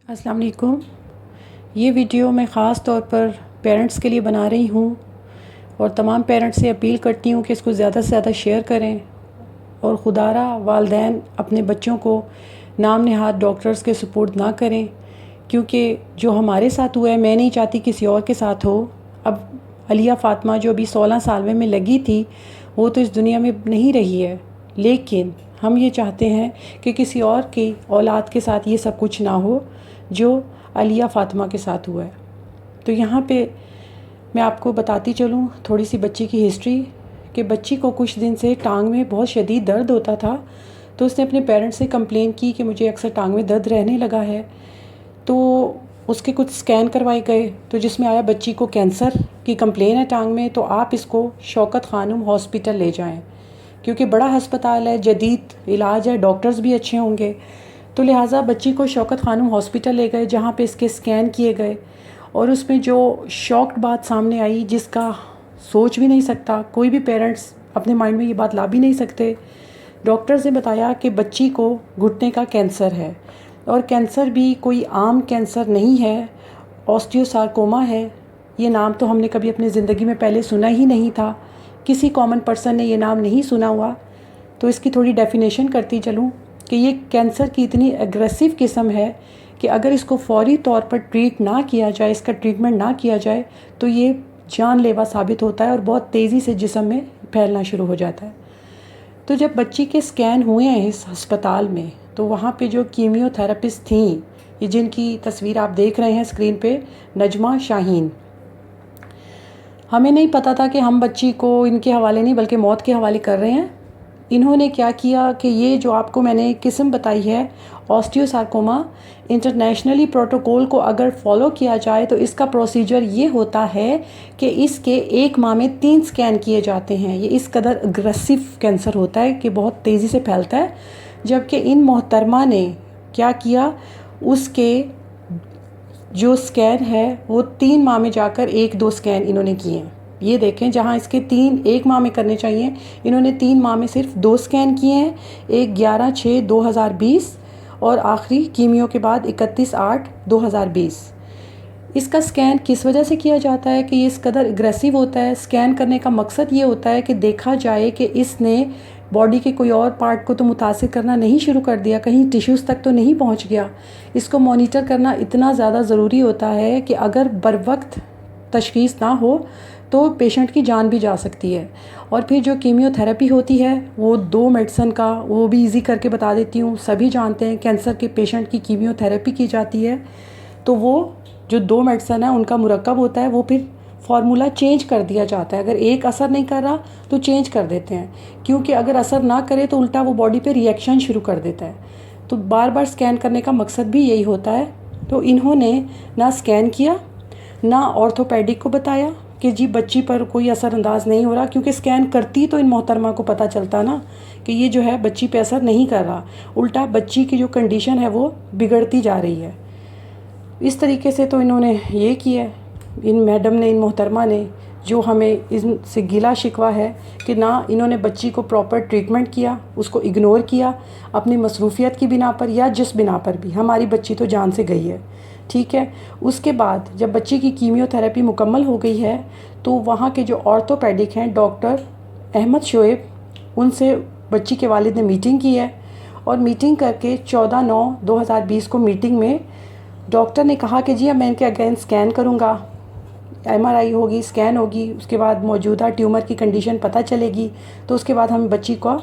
अस्सलाम वालेकुम। ये वीडियो मैं ख़ास तौर पर पेरेंट्स के लिए बना रही हूँ और तमाम पेरेंट्स से अपील करती हूँ कि इसको ज़्यादा से ज़्यादा शेयर करें और खुदारा वालदैन अपने बच्चों को नाम नहाद डॉक्टर्स के सुपुर्द ना करें, क्योंकि जो हमारे साथ हुआ है मैं नहीं चाहती किसी और के साथ हो। अब अलिया फ़ातिमा जो अभी 16 साल में लगी थी वो तो इस दुनिया में नहीं रही है, लेकिन हम ये चाहते हैं कि किसी और की औलाद के साथ ये सब कुछ ना हो जो अलिया फ़ातिमा के साथ हुआ है। तो यहाँ पे मैं आपको बताती चलूँ थोड़ी सी बच्ची की हिस्ट्री कि बच्ची को कुछ दिन से टांग में बहुत शदीद दर्द होता था, तो उसने अपने पेरेंट्स से कंप्लेन की कि मुझे अक्सर टांग में दर्द रहने लगा है। तो उसके कुछ स्कैन करवाए गए तो जिसमें आया बच्ची को कैंसर की कंप्लेन है टांग में, तो आप इसको शौकत खानम हॉस्पिटल ले जाएं, क्योंकि बड़ा हस्पताल है, जदीद इलाज है, डॉक्टर्स भी अच्छे होंगे। तो लिहाजा बच्ची को शौकत खानम हॉस्पिटल ले गए, जहाँ पे इसके स्कैन किए गए और उसमें जो शॉक्ड बात सामने आई जिसका सोच भी नहीं सकता, कोई भी पेरेंट्स अपने माइंड में ये बात ला भी नहीं सकते। डॉक्टर्स ने बताया कि बच्ची को घुटने का कैंसर है और कैंसर भी कोई आम कैंसर नहीं है, ऑस्टियोसार्कोमा है। ये नाम तो हमने कभी अपनी ज़िंदगी में पहले सुना ही नहीं था, किसी कॉमन पर्सन ने ये नाम नहीं सुना हुआ। तो इसकी थोड़ी डेफिनेशन करती चलूँ कि ये कैंसर की इतनी एग्रेसिव किस्म है कि अगर इसको फौरी तौर पर ट्रीट ना किया जाए, इसका ट्रीटमेंट ना किया जाए, तो ये जानलेवा साबित होता है और बहुत तेज़ी से जिस्म में फैलना शुरू हो जाता है। तो जब बच्ची के स्कैन हुए हैं इस अस्पताल में, तो वहाँ पे जो कीमियोथेरेपिस्ट थी, ये जिनकी तस्वीर आप देख रहे हैं स्क्रीन पे, नजमा शाहीन। हमें नहीं पता था कि हम बच्ची को इनके हवाले नहीं बल्कि मौत के हवाले कर रहे हैं। इन्होंने क्या किया कि ये जो आपको मैंने किस्म बताई है ऑस्टियोसार्कोमा, इंटरनेशनली प्रोटोकॉल को अगर फॉलो किया जाए तो इसका प्रोसीजर ये होता है कि इसके 1 माह में 3 स्कैन किए जाते हैं। ये इस कदर अग्रेसिव कैंसर होता है कि बहुत तेज़ी से फैलता है। जबकि इन मोहतरमा ने क्या किया, उसके जो स्कैन है वो 3 माह में जाकर 1-2 स्कैन इन्होंने किए हैं। ये देखें, जहाँ इसके 1 माह में करने चाहिए, इन्होंने 3 माह में सिर्फ 2 स्कैन किए हैं, एक 11/6/2020 और आखिरी कीमियो के बाद 31/8/2020। इसका स्कैन किस वजह से किया जाता है कि ये इस कदर एग्रेसिव होता है। स्कैन करने का मकसद ये होता है कि देखा जाए कि इसने बॉडी के कोई और पार्ट को तो मुतासिर करना नहीं शुरू कर दिया, कहीं टिश्यूज़ तक तो नहीं पहुंच गया। इसको मॉनिटर करना इतना ज़्यादा ज़रूरी होता है कि अगर बर वक्त तशख़ीस ना हो तो पेशेंट की जान भी जा सकती है। और फिर जो कीमियोथेरेपी होती है वो 2 मेडिसिन का, वो भी इजी करके बता देती हूँ। सभी जानते हैं कैंसर के पेशेंट की कीमियोथेरेपी की जाती है, तो वो जो 2 मेडिसिन है उनका मुरक्कब होता है, वो फिर फार्मूला चेंज कर दिया जाता है। अगर एक असर नहीं कर रहा तो चेंज कर देते हैं, क्योंकि अगर असर ना करे तो उल्टा वो बॉडी पे रिएक्शन शुरू कर देता है। तो बार बार स्कैन करने का मकसद भी यही होता है। तो इन्होंने ना स्कैन किया, ना ऑर्थोपेडिक को बताया कि जी बच्ची पर कोई असरअंदाज नहीं हो रहा, क्योंकि स्कैन करती तो इन मोहतरमा को पता चलता ना कि ये जो है बच्ची पे असर नहीं कर रहा, उल्टा बच्ची की जो कंडीशन है वो बिगड़ती जा रही है। इस तरीके से तो इन्होंने ये किया, इन मैडम ने, इन मोहतरमा ने, जो हमें इनसे गिला शिकवा है कि ना इन्होंने बच्ची को प्रॉपर ट्रीटमेंट किया, उसको इग्नोर किया अपनी मसरूफियत की बिना पर या जिस बिना पर भी। हमारी बच्ची तो जान से गई है, ठीक है। उसके बाद जब बच्ची की कीमियोथेरेपी मुकम्मल हो गई है तो वहाँ के जो ऑर्थोपेडिक हैं डॉक्टर अहमद शोएब, उनसे बच्ची के वालिद ने मीटिंग की है और मीटिंग करके 14/9/2020 को मीटिंग में डॉक्टर ने कहा कि जी अब मैं इनके अगेंस्ट स्कैन करूँगा, MRI होगी, स्कैन होगी, उसके बाद मौजूदा ट्यूमर की कंडीशन पता चलेगी, तो उसके बाद हम बच्ची को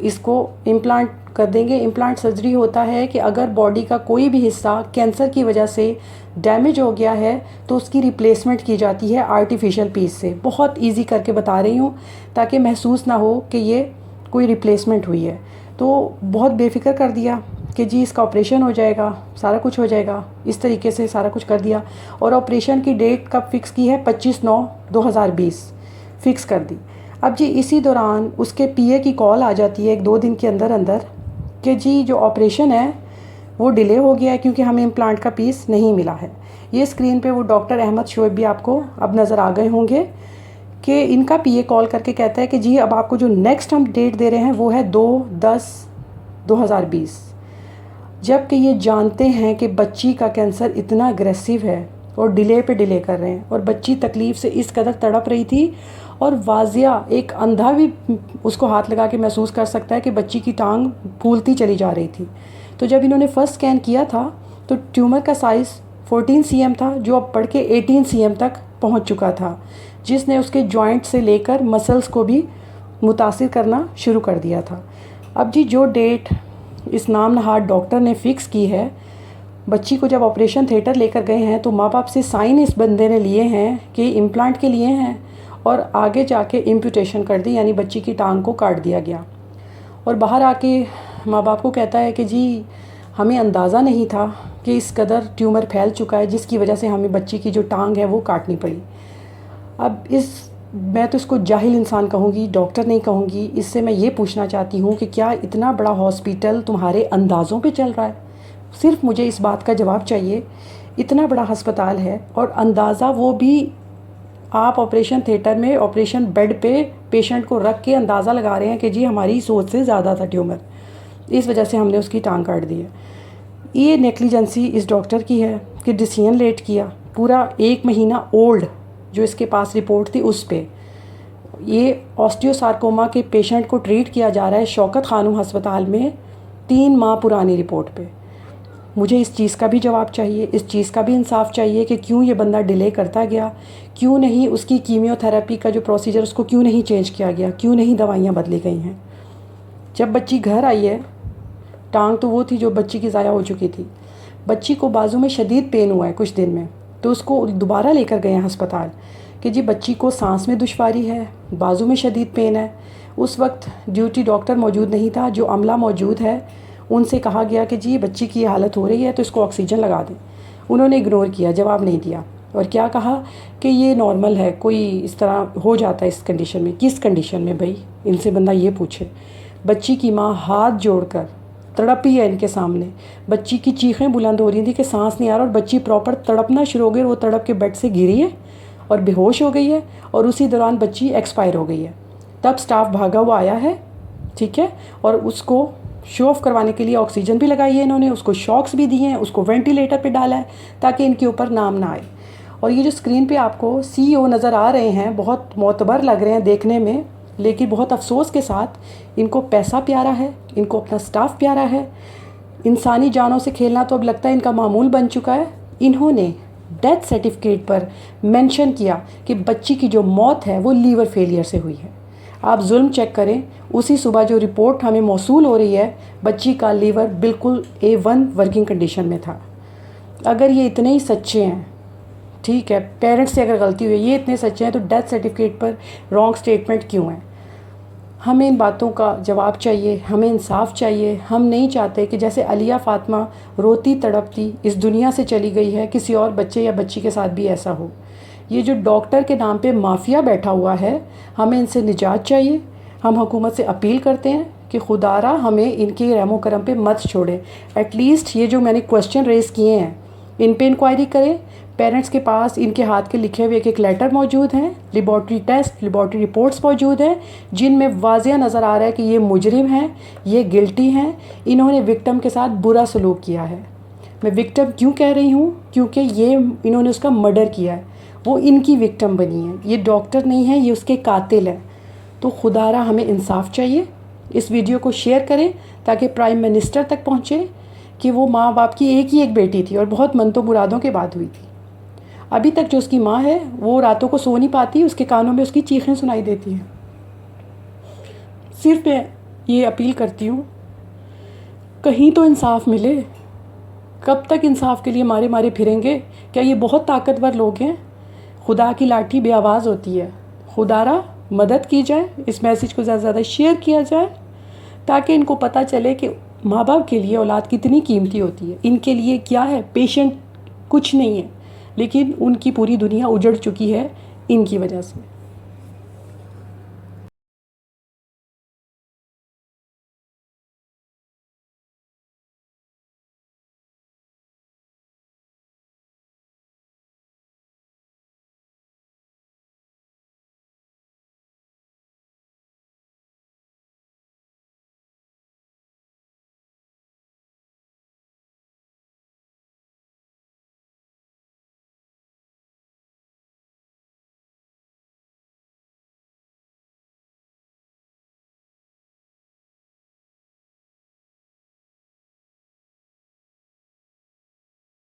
इसको इम्प्लांट कर देंगे। इम्प्लांट सर्जरी होता है कि अगर बॉडी का कोई भी हिस्सा कैंसर की वजह से डैमेज हो गया है तो उसकी रिप्लेसमेंट की जाती है आर्टिफिशियल पीस से। बहुत इजी करके बता रही हूँ ताकि महसूस ना हो कि ये कोई रिप्लेसमेंट हुई है। तो बहुत बेफिक्र कर दिया कि जी इसका ऑपरेशन हो जाएगा, सारा कुछ हो जाएगा, इस तरीके से सारा कुछ कर दिया। और ऑपरेशन की डेट कब फिक्स की है, 25/9/2020 फ़िक्स कर दी। अब जी इसी दौरान उसके PA की कॉल आ जाती है 1-2 दिन के अंदर अंदर कि जी जो ऑपरेशन है वो डिले हो गया है क्योंकि हमें इम्प्लांट का पीस नहीं मिला है। ये स्क्रीन पे वो डॉक्टर अहमद शोएब भी आपको अब नज़र आ गए होंगे कि इनका PA कॉल करके कहता है कि जी अब आपको जो नेक्स्ट हम डेट दे रहे हैं वो है 2/10/2020। जबकि ये जानते हैं कि बच्ची का कैंसर इतना अग्रेसिव है और डिले पे डिले कर रहे हैं, और बच्ची तकलीफ़ से इस कदर तड़प रही थी, और वाजिया एक अंधा भी उसको हाथ लगा के महसूस कर सकता है कि बच्ची की टांग फूलती चली जा रही थी। तो जब इन्होंने फर्स्ट स्कैन किया था तो ट्यूमर का साइज़ 14 cm था, जो अब बढ़ के 18 cm तक पहुंच चुका था, जिसने उसके जॉइंट से लेकर मसल्स को भी मुतासिर करना शुरू कर दिया था। अब जी जो डेट इस नाम नहाद डॉक्टर ने फ़िक्स की है, बच्ची को जब ऑपरेशन थिएटर लेकर गए हैं तो माँ बाप से साइन इस बंदे ने लिए हैं कि इम्प्लांट के लिए हैं, और आगे जाके इम्प्यूटेशन कर दी, यानी बच्ची की टांग को काट दिया गया। और बाहर आके माँ बाप को कहता है कि जी हमें अंदाज़ा नहीं था कि इस कदर ट्यूमर फैल चुका है, जिसकी वजह से हमें बच्ची की जो टांग है वो काटनी पड़ी। अब मैं तो इसको जाहिल इंसान कहूँगी, डॉक्टर नहीं कहूँगी। इससे मैं ये पूछना चाहती हूँ कि क्या इतना बड़ा हॉस्पिटल तुम्हारे अंदाज़ों पे चल रहा है? सिर्फ मुझे इस बात का जवाब चाहिए। इतना बड़ा अस्पताल है और अंदाज़ा वो भी आप ऑपरेशन थिएटर में ऑपरेशन बेड पे पेशेंट को रख के अंदाज़ा लगा रहे हैं कि जी हमारी सोच से ज़्यादा था ट्यूमर, इस वजह से हमने उसकी टांग काट दी है। ये नेग्लिजेंसी इस डॉक्टर की है कि डिसीजन लेट किया। पूरा 1 महीना ओल्ड जो इसके पास रिपोर्ट थी उस पे ये ऑस्टियोसार्कोमा के पेशेंट को ट्रीट किया जा रहा है शौकत खानूम अस्पताल में 3 माह पुरानी रिपोर्ट पे। मुझे इस चीज़ का भी जवाब चाहिए, इस चीज़ का भी इंसाफ चाहिए कि क्यों ये बंदा डिले करता गया, क्यों नहीं उसकी कीमियोथेरेपी का जो प्रोसीजर उसको क्यों नहीं चेंज किया गया, क्यों नहीं दवाइयाँ बदली गई हैं। जब बच्ची घर आई है, टांग तो वो थी जो बच्ची की ज़ाया हो चुकी थी, बच्ची को बाजू में शदीद पेन हुआ है कुछ दिन में, तो उसको दोबारा लेकर गए हैं अस्पताल कि जी बच्ची को सांस में दुश्वारी है, बाजू में शदीद पेन है। उस वक्त ड्यूटी डॉक्टर मौजूद नहीं था, जो अमला मौजूद है उनसे कहा गया कि जी बच्ची की हालत हो रही है तो इसको ऑक्सीजन लगा दें। उन्होंने इग्नोर किया, जवाब नहीं दिया, और क्या कहा कि ये नॉर्मल है, कोई इस तरह हो जाता है इस कंडीशन में। किस कंडीशन में भाई, इनसे बंदा ये पूछे। बच्ची की माँ हाथ जोड़कर तड़पी है इनके सामने, बच्ची की चीखें बुलंद हो रही थी कि सांस नहीं आ रहा, और बच्ची प्रॉपर तड़पना शुरू हो गई, वो तड़प के बेड से गिरी है और बेहोश हो गई है, और उसी दौरान बच्ची एक्सपायर हो गई है। तब स्टाफ भागा हुआ आया है, ठीक है, और उसको शो ऑफ करवाने के लिए ऑक्सीजन भी लगाई है इन्होंने, उसको शॉक्स भी दिए हैं, उसको वेंटिलेटर पे डाला है ताकि इनके ऊपर नाम ना आए। और ये जो स्क्रीन पे आपको CEO नज़र आ रहे हैं, बहुत मोतबर लग रहे हैं देखने में, लेकिन बहुत अफसोस के साथ इनको पैसा प्यारा है, इनको अपना स्टाफ प्यारा है। इंसानी जानों से खेलना तो अब लगता है इनका मामूल बन चुका है। इन्होंने डेथ सर्टिफिकेट पर मेंशन किया कि बच्ची की जो मौत है वो लीवर फेलियर से हुई है। आप जुल्म चेक करें, उसी सुबह जो रिपोर्ट हमें मौसूल हो रही है, बच्ची का लीवर बिल्कुल A1 वर्किंग कंडीशन में था। अगर ये इतने ही सच्चे हैं, ठीक है, पेरेंट्स से अगर गलती हुई, ये इतने सच्चे हैं, तो डेथ सर्टिफिकेट पर रॉन्ग स्टेटमेंट क्यों है? हमें इन बातों का जवाब चाहिए, हमें इंसाफ चाहिए। हम नहीं चाहते कि जैसे अलिया फ़ातिमा रोती तड़पती इस दुनिया से चली गई है, किसी और बच्चे या बच्ची के साथ भी ऐसा हो। ये जो डॉक्टर के नाम पे माफिया बैठा हुआ है, हमें इनसे निजात चाहिए। हम हुकूमत से अपील करते हैं कि खुदारा हमें इनके रहमो करम पे मत छोड़े। एटलीस्ट ये जो मैंने क्वेश्चन रेज़ किए हैं, इन पे इंक्वायरी करें। पेरेंट्स के पास इनके हाथ के लिखे हुए एक लेटर मौजूद हैं, लेबॉर्ट्री टेस्ट, लेबॉर्ट्री रिपोर्ट्स मौजूद हैं, जिनमें वाज़िया नज़र आ रहा है कि ये मुजरिम हैं, ये गिल्टी हैं, इन्होंने विक्टिम के साथ बुरा सलूक किया है। मैं विक्टिम क्यों कह रही हूँ? क्योंकि ये इन्होंने उसका मर्डर किया है, वो इनकी विक्टिम बनी है। ये डॉक्टर नहीं है, ये उसके कातिल है। तो खुदारा हमें इंसाफ चाहिए। इस वीडियो को शेयर करें ताकि प्राइम मिनिस्टर तक पहुँचे कि वो माँ बाप की एक ही एक बेटी थी और बहुत मनतो मुरादों के बाद हुई थी। अभी तक जो उसकी माँ है वो रातों को सो नहीं पाती, उसके कानों में उसकी चीखें सुनाई देती हैं। सिर्फ मैं ये अपील करती हूँ, कहीं तो इंसाफ मिले। कब तक इंसाफ के लिए मारे मारे फिरेंगे? क्या ये बहुत ताकतवर लोग हैं? खुदा की लाठी बेआवाज़ होती है। खुदारा मदद की जाए, इस मैसेज को ज़्यादा से ज़्यादा शेयर किया जाए ताकि इनको पता चले कि माँ बाप के लिए औलाद कितनी कीमती होती है। इनके लिए क्या है, पेशेंट कुछ नहीं है, लेकिन उनकी पूरी दुनिया उजड़ चुकी है इनकी वजह से।